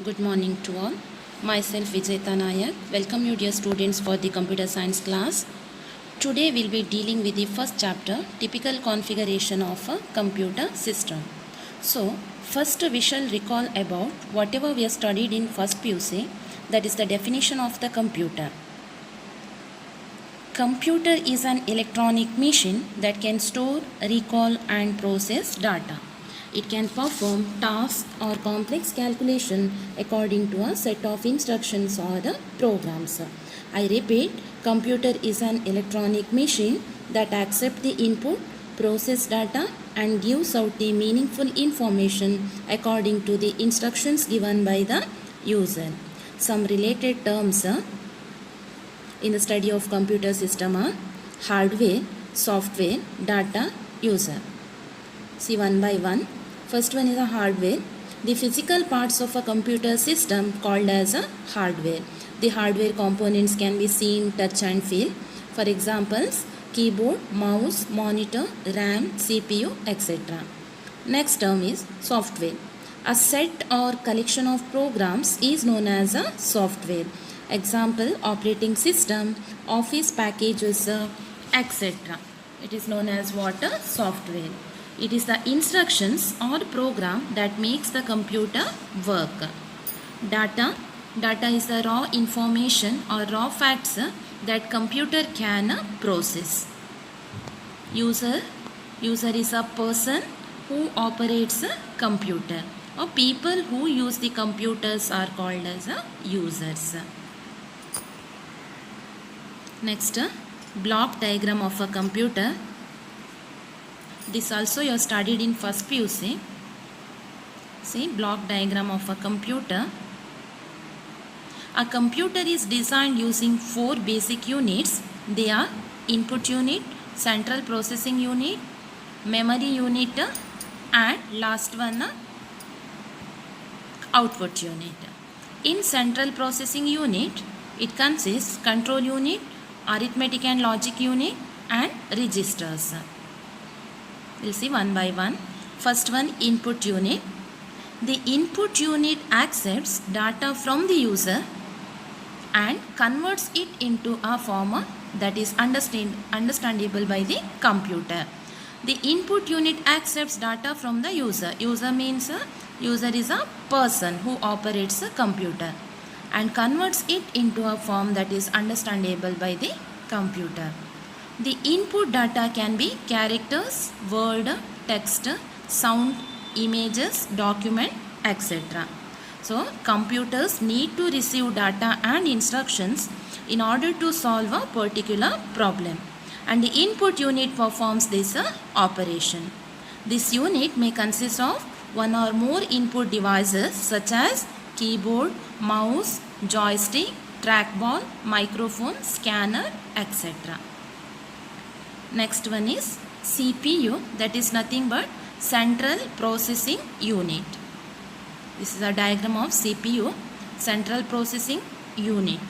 Good morning to all. Myself Vijayta Nayak. Welcome you dear students for the computer science class. Today we'll be dealing with the first chapter, typical configuration of a computer system. So first we shall recall about whatever we have studied in first PUC, that is the definition of the computer. Computer is an electronic machine that can store, recall and process data. It can perform tasks or complex calculation according to a set of instructions or the programs. I repeat, computer is an electronic machine that accepts the input, process data and gives out the meaningful information according to the instructions given by the user. Some related terms in the study of computer system are hardware, software, data, user. See one by one. First one is a hardware. The physical parts of a computer system called as a hardware. The hardware components can be seen, touch and feel. For examples, keyboard, mouse, monitor, RAM, CPU, etc. Next term is software. A set or collection of programs is known as a software. Example, operating system, office packages, etc. It is known as what? Software. It is the instructions or program that makes the computer work. Data is the raw information or raw facts that computer can process. User is a person who operates a computer, or people who use the computers are called as users. Next, block diagram of a computer. This also you have studied in first PUC. See, block diagram of a computer. A computer is designed using 4 basic units. They are input unit, central processing unit, memory unit and last one output unit. In central processing unit, it consists control unit, arithmetic and logic unit and registers. We'll see one by one. First one, input unit. The input unit accepts data from the user and converts it into a form that is understandable by the computer. The input unit accepts data from the user. User means user is a person who operates a computer and converts it into a form that is understandable by the computer. The input data can be characters, word, text, sound, images, document, etc. So, computers need to receive data and instructions in order to solve a particular problem. And the input unit performs this operation. This unit may consist of one or more input devices such as keyboard, mouse, joystick, trackball, microphone, scanner, etc. Next one is CPU, that is nothing but central processing unit. This is a diagram of CPU, central processing unit.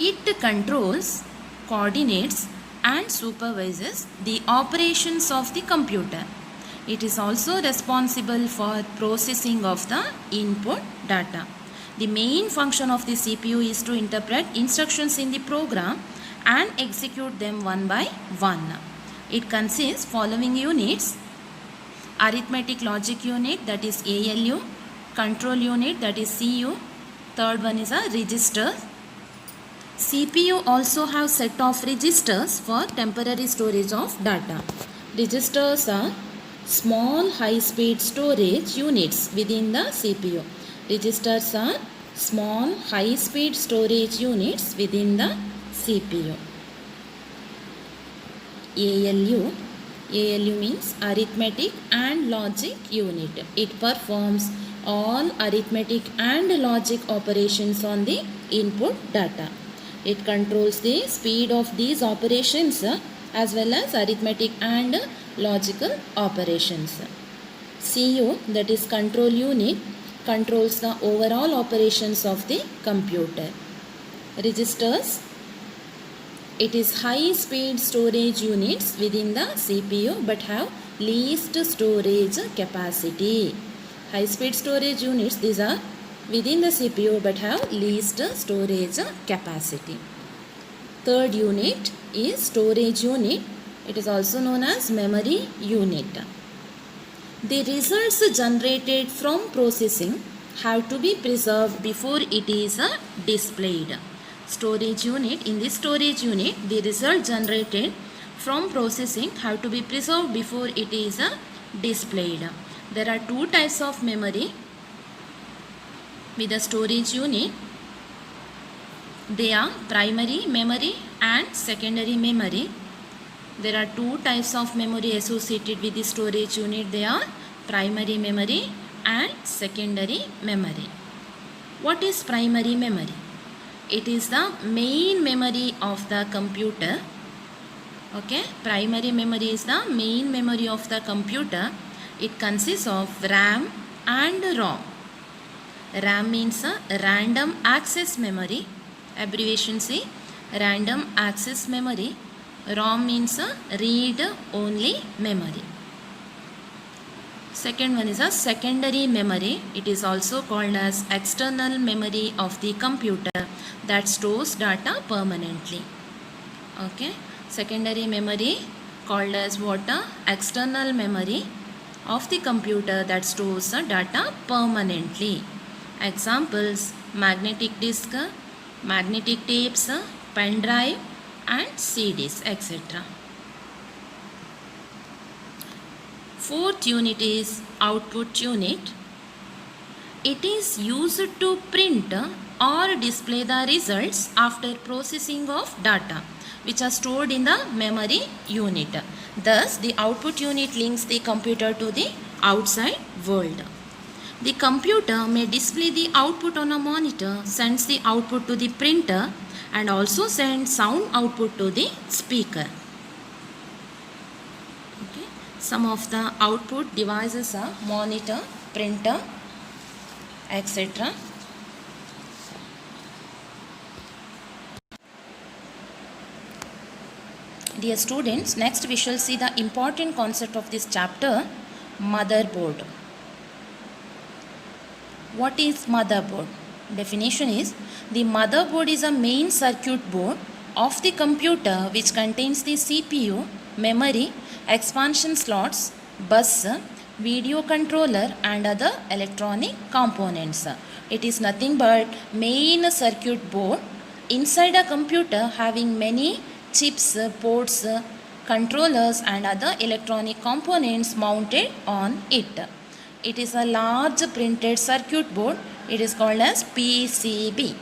It controls, coordinates and supervises the operations of the computer. It is also responsible for processing of the input data. The main function of the CPU is to interpret instructions in the program and execute them one by one. It consists following units: arithmetic logic unit, that is ALU, control unit, that is CU, third one is a register. CPU also have set of registers for temporary storage of data. Registers are small high speed storage units within the CPU. Registers are small high speed storage units within the CPU. ALU means arithmetic and logic unit. It performs all arithmetic and logic operations on the input data. It controls the speed of these operations as well as arithmetic and logical operations. CU, that is control unit, controls the overall operations of the computer. Registers, it is high speed storage units within the CPU but have least storage capacity. High speed storage units, these are within the CPU but have least storage capacity. Third unit is storage unit. It is also known as memory unit. The results generated from processing have to be preserved before it is displayed. Storage unit, in this storage unit, the result generated from processing have to be preserved before it is displayed. There are two types of memory with the storage unit. They are primary memory and secondary memory. There are two types of memory associated with the storage unit. They are primary memory and secondary memory. What is primary memory? It is the main memory of the computer. Okay, primary memory is the main memory of the computer. It consists of RAM and ROM. RAM means a random access memory. Abbreviation say random access memory. ROM means a read only memory. Second one is a secondary memory. It is also called as external memory of the computer that stores data permanently. Okay, secondary memory called as what? External memory of the computer that stores data permanently. Examples: magnetic disk, magnetic tapes, pen drive and CDs, etc. Fourth unit is output unit. It is used to print or display the results after processing of data which are stored in the memory unit. Thus, the output unit links the computer to the outside world. The computer may display the output on a monitor, sends the output to the printer and also sends sound output to the speaker. Okay. Some of the output devices are monitor, printer, etc. Dear students, next we shall see the important concept of this chapter, motherboard. What is motherboard? Definition is, the motherboard is a main circuit board of the computer which contains the CPU, memory, expansion slots, bus, video controller and other electronic components. It is nothing but main circuit board inside a computer having many chips, ports, controllers and other electronic components mounted on it. It is a large printed circuit board. It is called as PCB,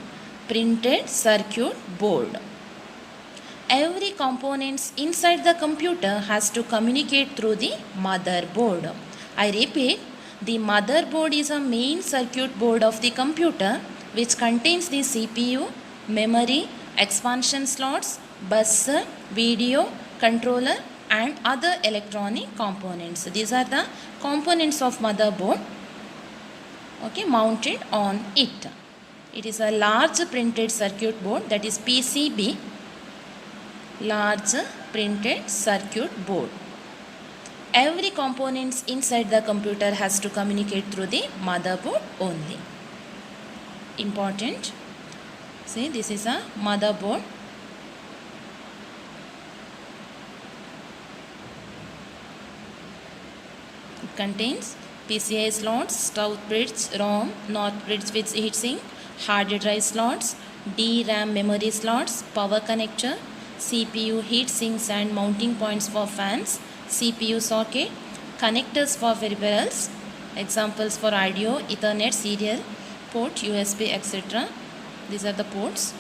printed circuit board. Every component inside the computer has to communicate through the motherboard. I repeat, the motherboard is a main circuit board of the computer which contains the CPU, memory, expansion slots, bus, video, controller and other electronic components. These are the components of motherboard, okay, mounted on it. It is a large printed circuit board, that is PCB, large printed circuit board. Every component inside the computer has to communicate through the motherboard only. Important. See, this is a motherboard. It contains PCI slots, south bridge, ROM, north bridge with heatsink, hard drive slots, DRAM memory slots, power connector, CPU heatsinks and mounting points for fans, CPU socket, connectors for peripherals, examples for audio, Ethernet, serial port, USB, etc. These are the ports.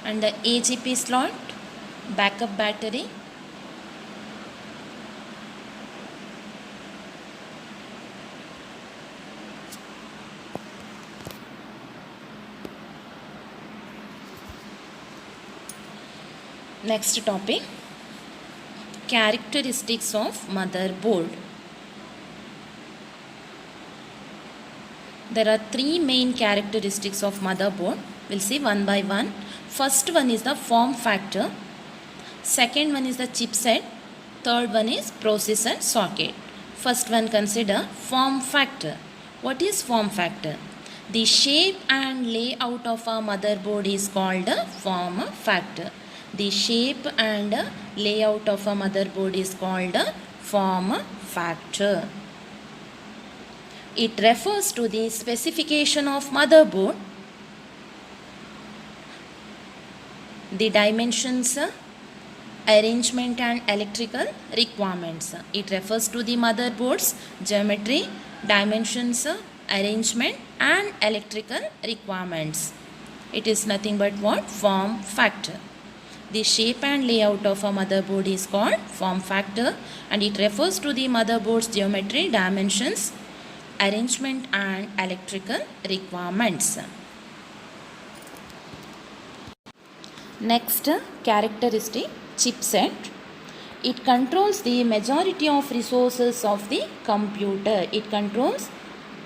And the AGP slot, backup battery, next topic, characteristics of motherboard. There are three main characteristics of motherboard. We'll see one by one. First one is the form factor. Second one is the chipset. Third one is processor socket. First one, consider form factor. What is form factor? The shape and layout of a motherboard is called a form factor. The shape and layout of a motherboard is called a form factor. It refers to the specification of motherboard, the dimensions, arrangement and electrical requirements. It refers to the motherboard's geometry, dimensions, arrangement and electrical requirements. It is nothing but what? Form factor. The shape and layout of a motherboard is called form factor, and it refers to the motherboard's geometry, dimensions, arrangement and electrical requirements. Next, characteristic chipset. It controls the majority of resources of the computer. It controls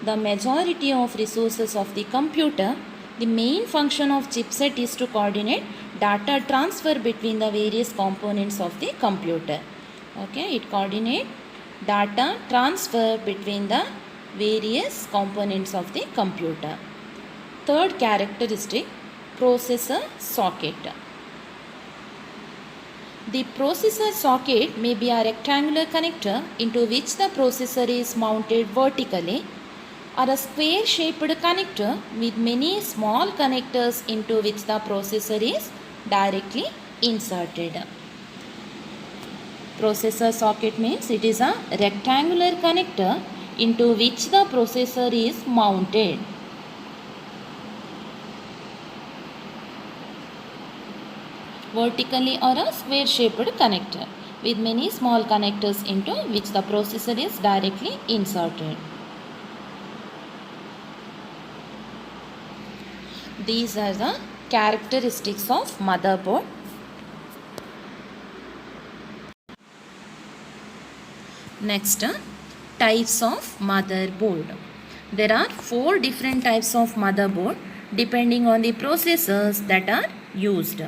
the majority of resources of the computer. The main function of chipset is to coordinate data transfer between the various components of the computer. Okay, it coordinates data transfer between the various components of the computer. Third characteristic, processor socket. The processor socket may be a rectangular connector into which the processor is mounted vertically, or a square shaped connector with many small connectors into which the processor is directly inserted. Processor socket means it is a rectangular connector into which the processor is mounted. Vertically or a square shaped connector with many small connectors into which the processor is directly inserted. These are the characteristics of motherboard. Next, types of motherboard. There are 4 different types of motherboard depending on the processors that are used.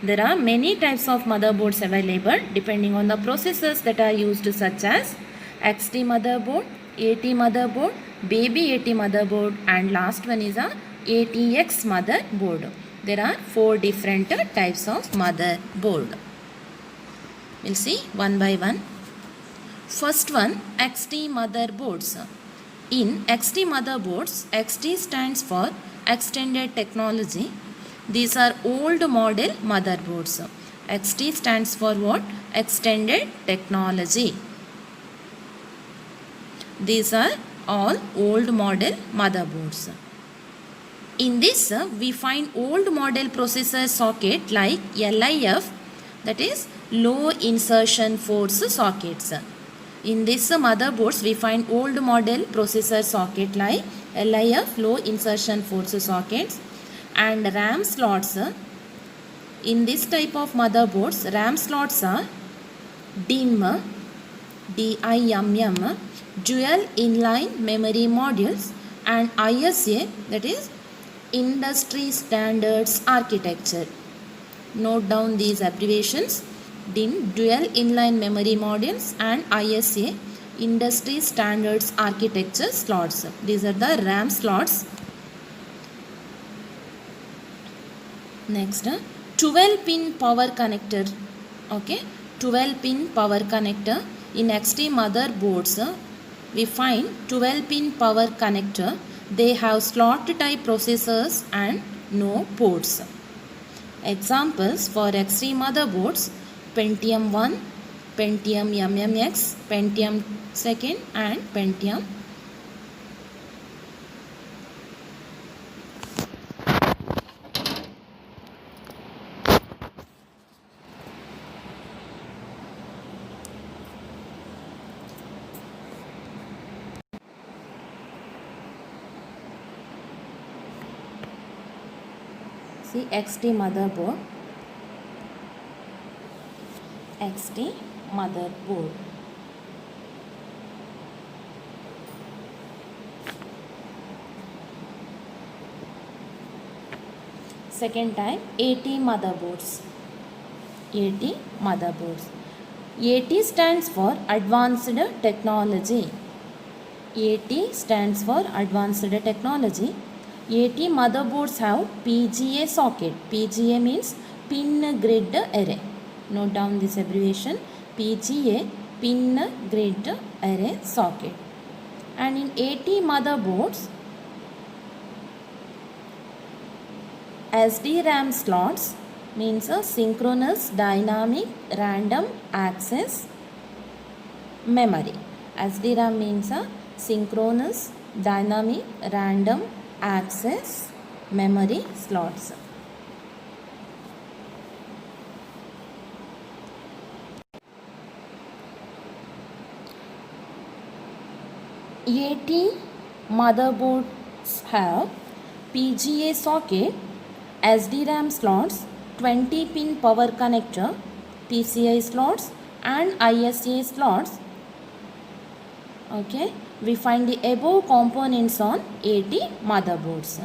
There are many types of motherboards available depending on the processors that are used, such as XT motherboard, AT motherboard, baby AT motherboard, and last one is a ATX motherboard. There are 4 different types of motherboard. We'll see one by one. First one, XT motherboards. In XT motherboards, XT stands for Extended Technology. These are old model motherboards. XT stands for what? Extended Technology. These are all old model motherboards. In this, we find old model processor socket like LIF, that is low insertion force sockets. In this motherboards, we find old model processor socket like LIF, low insertion force sockets, and RAM slots. In this type of motherboards, RAM slots are DIMM, DIMM, dual inline memory modules, and ISA, that is industry standards architecture. Note down these abbreviations: DIMM, dual inline memory modules, and ISA, industry standards architecture slots. These are the RAM slots. Next, 12-pin power connector. Okay, 12-pin power connector. In XT motherboards, we find 12-pin power connector. They have slot type processors and no ports. Examples for XT motherboards: Pentium 1, Pentium MMX, Pentium 2nd, and Pentium. See, XT motherboard. XT motherboard. Second type, AT motherboards. AT motherboards. AT stands for Advanced Technology. AT stands for Advanced Technology. AT motherboards have PGA socket. PGA means Pin Grid Array. Note down this abbreviation. PGA, Pin Grid Array socket. And in AT motherboards, SDRAM slots means a synchronous dynamic random access memory. SDRAM means a synchronous dynamic random access memory slots. AT motherboards have PGA socket, SDRAM slots, 20 pin power connector, PCI slots and ISA slots. Okay, we find the above components on AT motherboards.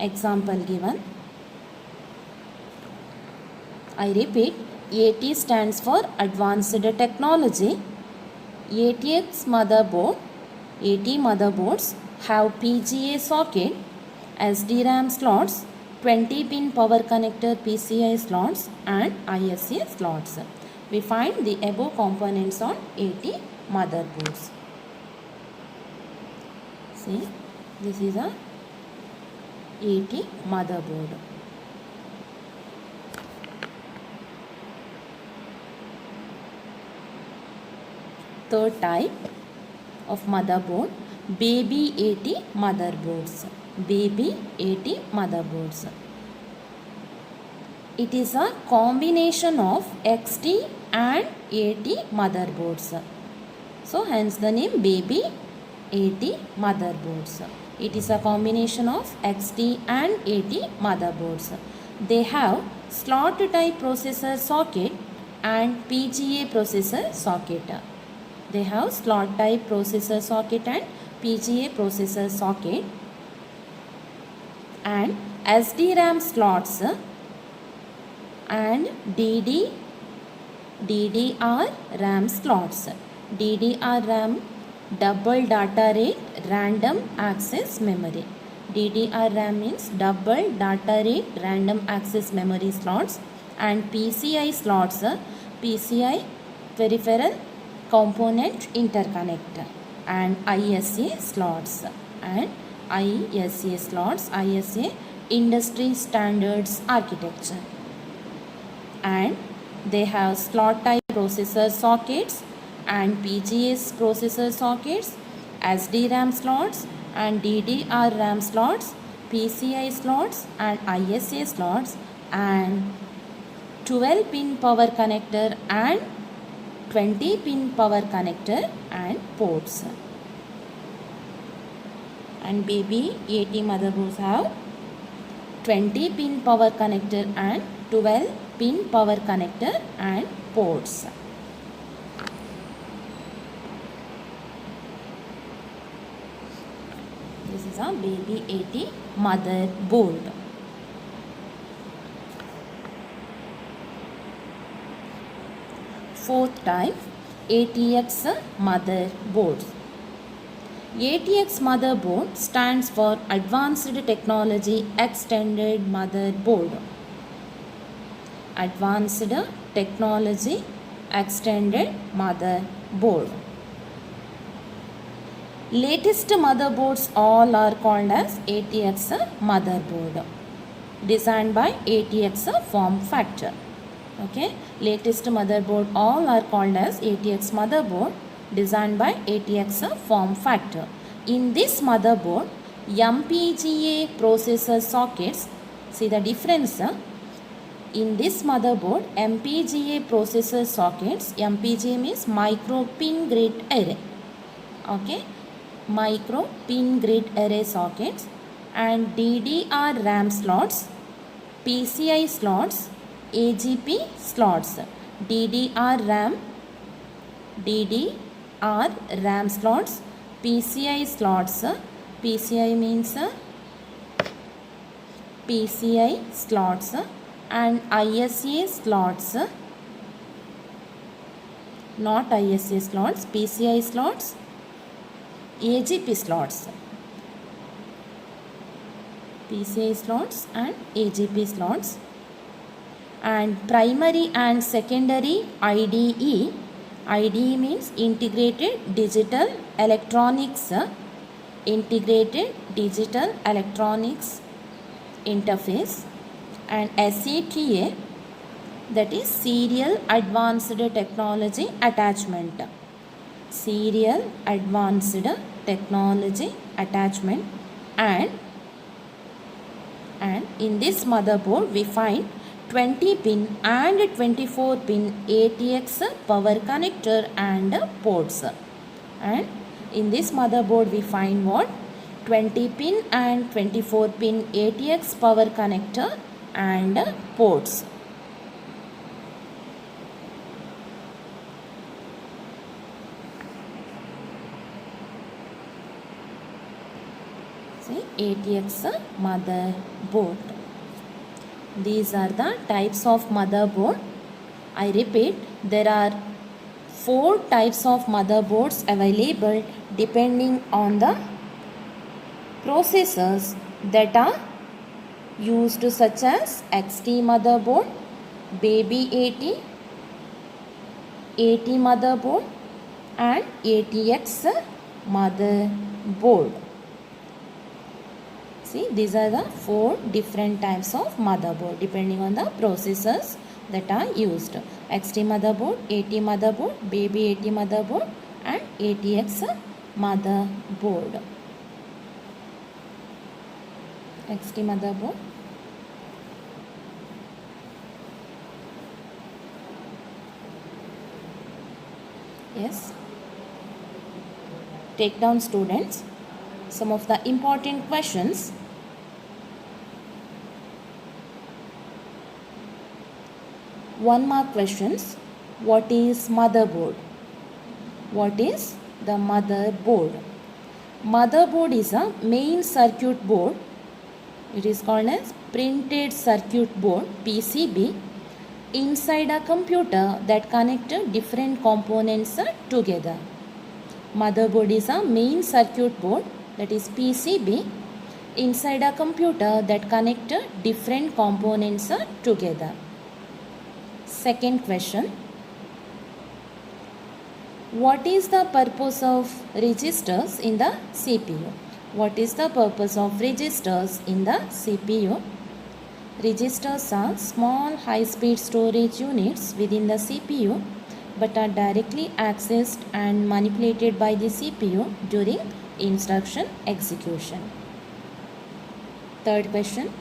Example given. I repeat, AT stands for Advanced Technology. ATX motherboard, AT motherboards have PGA socket, SDRAM slots, 20 pin power connector PCI slots and ISA slots. We find the above components on AT motherboards. See, this is a AT motherboard. Third type of motherboard, baby AT motherboards. Baby AT motherboards. It is a combination of XT and AT motherboards. So hence the name baby AT motherboards. It is a combination of XT and AT motherboards. They have slot type processor socket and PGA processor socket. They have slot type processor socket and PGA processor socket and SDRAM slots and DDR RAM slots. DDR RAM, double data rate random access memory. DDR RAM means double data rate random access memory slots and PCI slots, PCI peripheral component interconnect and ISA slots ISA industry standards architecture. And they have slot type processor sockets and PGA processor sockets, SDRAM slots and DDR RAM slots, PCI slots and ISA slots and 12 pin power connector and 20 pin power connector and ports. And baby AT motherboards have 20 pin power connector and 12 pin power connector and ports. This is a baby AT motherboard. Fourth type, ATX motherboards. ATX motherboard stands for Advanced Technology Extended Motherboard. Advanced Technology Extended Motherboard. Latest motherboards all are called as ATX motherboard, designed by ATX form factor. Okay, latest motherboard all are called as ATX motherboard, designed by ATX form factor. In this motherboard, MPGA processor sockets, see the difference. In this motherboard, MPGA processor sockets, MPGA means micro pin grid array. Okay, micro pin grid array sockets and DDR RAM slots, PCI slots, AGP slots. DDR RAM slots, PCI slots. PCI means PCI slots and ISA slots. not ISA slots, PCI slots, AGP slots, PCI slots and AGP slots, and primary and secondary IDE. IDE means integrated digital electronics, integrated digital electronics interface, and SATA, that is serial advanced technology attachment. Serial advanced technology attachment, and in this motherboard we find 20 pin and 24 pin ATX power connector and ports. And in this motherboard we find what? 20 pin and 24 pin ATX power connector and ports. See, ATX motherboard. These are the types of motherboard. I repeat, there are 4 types of motherboards available depending on the processors that are used, such as XT motherboard, Baby 80, 80 motherboard and ATX motherboard. See, these are the 4 different types of motherboard depending on the processors that are used. XT motherboard, 80 motherboard, Baby 80 motherboard and ATX motherboard. XT motherboard. Yes. Take down, students, some of the important questions. One mark questions. What is motherboard? What is the motherboard? Motherboard is a main circuit board. It is called as printed circuit board, PCB, inside a computer that connect different components together. Motherboard is a main circuit board, that is PCB, inside a computer that connect different components together. Second question. What is the purpose of registers in the CPU? What is the purpose of registers in the CPU? Registers are small high-speed storage units within the CPU but are directly accessed and manipulated by the CPU during instruction execution. Third question.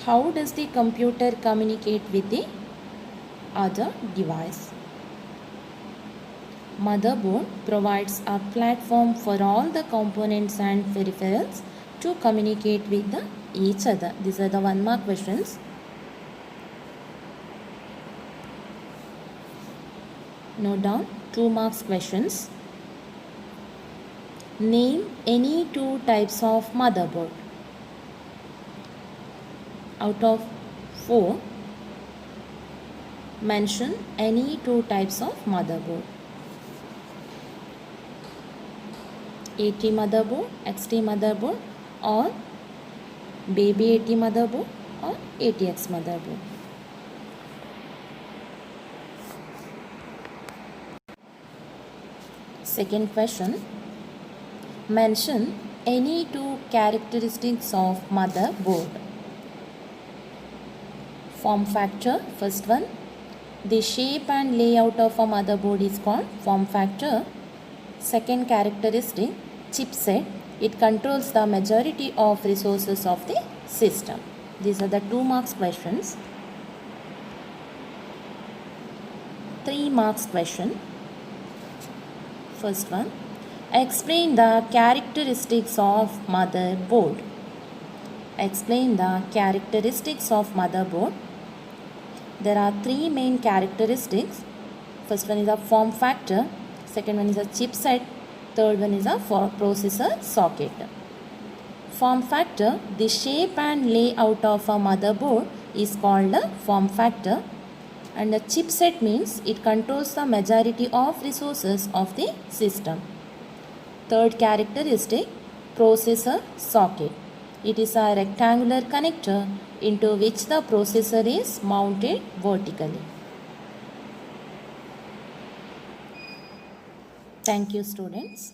How does the computer communicate with the other device? Motherboard provides a platform for all the components and peripherals to communicate with each other. These are the 1 mark questions. Note down 2 marks questions. Name any 2 types of motherboard. Out of 4, mention any 2 types of motherboard. 80 motherboard, XT motherboard, or Baby 80 motherboard, or ATX motherboard. Second question. Mention any 2 characteristics of motherboard. Form factor, first one. The shape and layout of a motherboard is called form factor. Second characteristic, chipset. It controls the majority of resources of the system. These are the 2 marks questions. 3 marks question. First one. Explain the characteristics of motherboard. Explain the characteristics of motherboard. There are 3 main characteristics. First one is a form factor. Second one is a chipset. Third one is a processor socket. Form factor. The shape and layout of a motherboard is called a form factor. And the chipset means it controls the majority of resources of the system. Third characteristic, processor socket. It is a rectangular connector into which the processor is mounted vertically. Thank you, students.